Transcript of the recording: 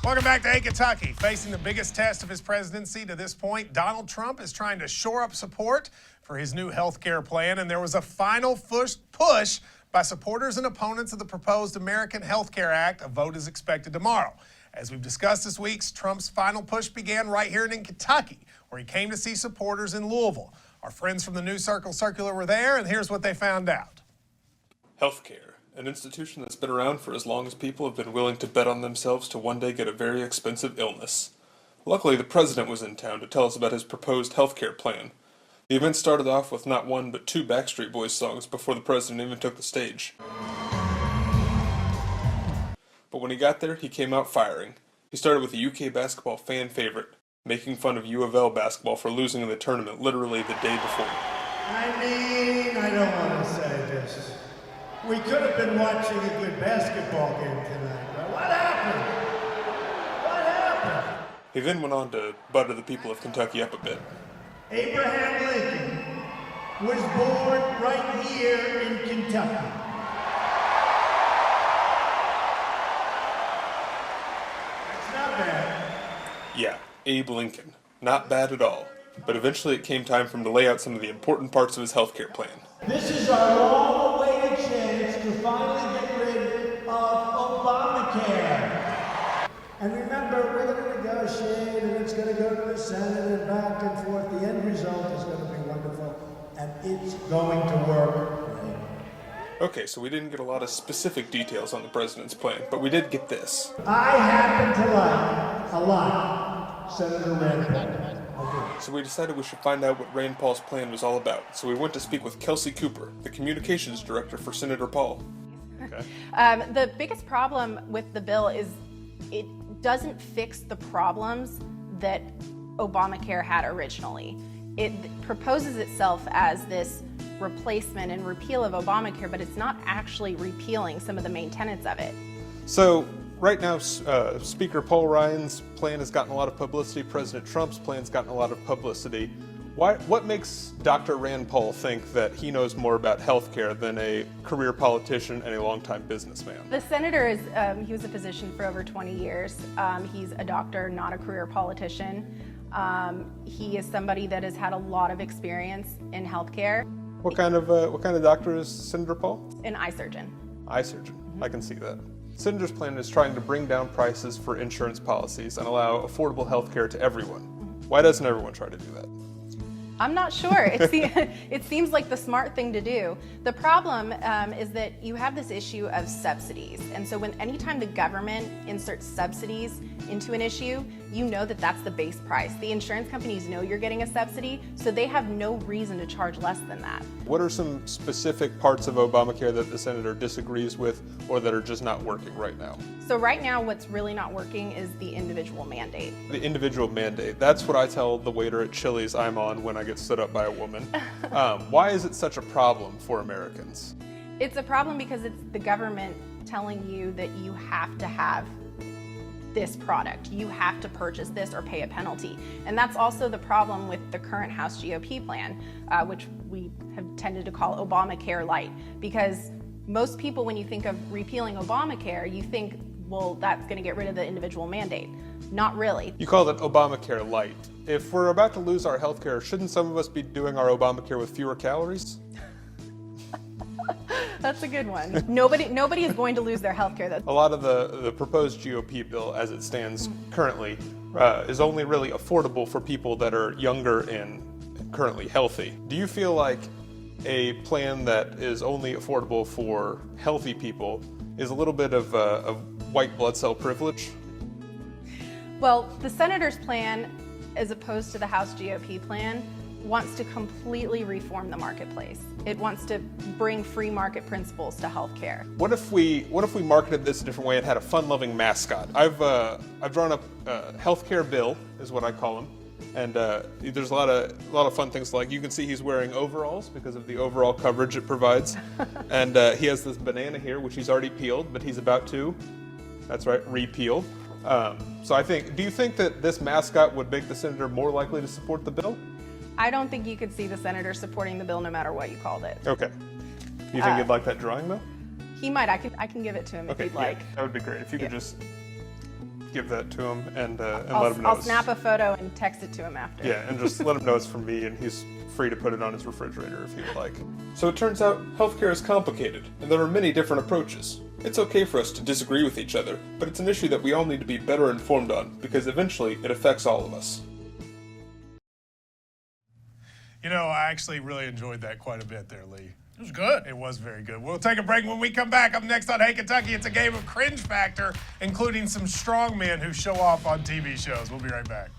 Welcome back to Hey Kentucky. Facing the biggest test of his presidency to this point, Donald Trump is trying to shore up support for his new health care plan, and there was a final push by supporters and opponents of the proposed American Health Care Act. A vote is expected tomorrow. As we've discussed this week, Trump's final push began right here in Kentucky, where he came to see supporters in Louisville. Our friends from the New Circle Circular were there, and here's what they found out. Healthcare, an institution that's been around for as long as people have been willing to bet on themselves to one day get a very expensive illness. Luckily, the president was in town to tell us about his proposed healthcare plan. The event started off with not one but two Backstreet Boys songs before the president even took the stage. But when he got there, he came out firing. He started with a UK basketball fan favorite, making fun of U of L basketball for losing in the tournament literally the day before. I don't want to say this. We could have been watching a good basketball game tonight, but what happened? What happened? He then went on to butter the people of Kentucky up a bit. Abraham Lincoln was born right here in Kentucky. That's not bad. Yeah, Abe Lincoln. Not bad at all. But eventually it came time for him to lay out some of the important parts of his healthcare plan. This is our long-awaited chance to finally get rid of Obamacare. And remember, we're going to negotiate, and it's going to go to the Senate and back and forth. The end result is going to be wonderful, and it's going to work. Okay, so we didn't get a lot of specific details on the president's plan, but we did get this. I happen to like, a lot, Senator Rand Paul. So we decided we should find out what Rand Paul's plan was all about. So we went to speak with Kelsey Cooper, the communications director for Senator Paul. Okay. The biggest problem with the bill is it doesn't fix the problems that Obamacare had originally. It proposes itself as this replacement and repeal of Obamacare, but it's not actually repealing some of the main tenets of it. So right now, Speaker Paul Ryan's plan has gotten a lot of publicity. President Trump's plan's gotten a lot of publicity. What makes Dr. Rand Paul think that he knows more about healthcare than a career politician and a longtime businessman? The senator is, he was a physician for over 20 years. He's a doctor, not a career politician. He is somebody that has had a lot of experience in healthcare. What kind of doctor is Senator Paul? An eye surgeon. Eye surgeon, I can see that. Senator's plan is trying to bring down prices for insurance policies and allow affordable health care to everyone. Why doesn't everyone try to do that? I'm not sure. It seems like the smart thing to do. The problem is that you have this issue of subsidies. And so anytime the government inserts subsidies into an issue, you know that that's the base price. The insurance companies know you're getting a subsidy, so they have no reason to charge less than that. What are some specific parts of Obamacare that the senator disagrees with or that are just not working right now? So right now what's really not working is the individual mandate. The individual mandate. That's what I tell the waiter at Chili's I'm on when I get stood up by a woman. Why is it such a problem for Americans? It's a problem because it's the government telling you that you have to have this product. You have to purchase this or pay a penalty. And that's also the problem with the current House GOP plan, which we have tended to call Obamacare Light. Because most people, when you think of repealing Obamacare, you think, well, that's going to get rid of the individual mandate. Not really. You call it Obamacare Light. If we're about to lose our health care, shouldn't some of us be doing our Obamacare with fewer calories? That's a good one. Nobody is going to lose their health care. A lot of the proposed GOP bill as it stands currently is only really affordable for people that are younger and currently healthy. Do you feel like a plan that is only affordable for healthy people is a little bit of white blood cell privilege? Well, the senator's plan, as opposed to the House GOP plan, wants to completely reform the marketplace. It wants to bring free market principles to healthcare. What if we marketed this a different way and had a fun-loving mascot? I've drawn up a healthcare bill, is what I call him, and there's a lot of fun things like you can see he's wearing overalls because of the overall coverage it provides, and he has this banana here which he's already peeled, but he's about to, that's right, repeal. So do you think that this mascot would make the senator more likely to support the bill? I don't think you could see the senator supporting the bill no matter what you called it. Okay. You think he'd like that drawing though? He might. I can give it to him if he'd like. That would be great. If you could just give that to him and let him know. I'll it's- snap a photo and text it to him after. Yeah, and just let him know it's from me, and he's free to put it on his refrigerator if he would like. So it turns out healthcare is complicated, and there are many different approaches. It's okay for us to disagree with each other, but it's an issue that we all need to be better informed on, because eventually it affects all of us. You know, I actually really enjoyed that quite a bit there, Lee. It was good. It was very good. We'll take a break. When we come back, up next on Hey Kentucky, it's a game of cringe factor, including some strong men who show off on TV shows. We'll be right back.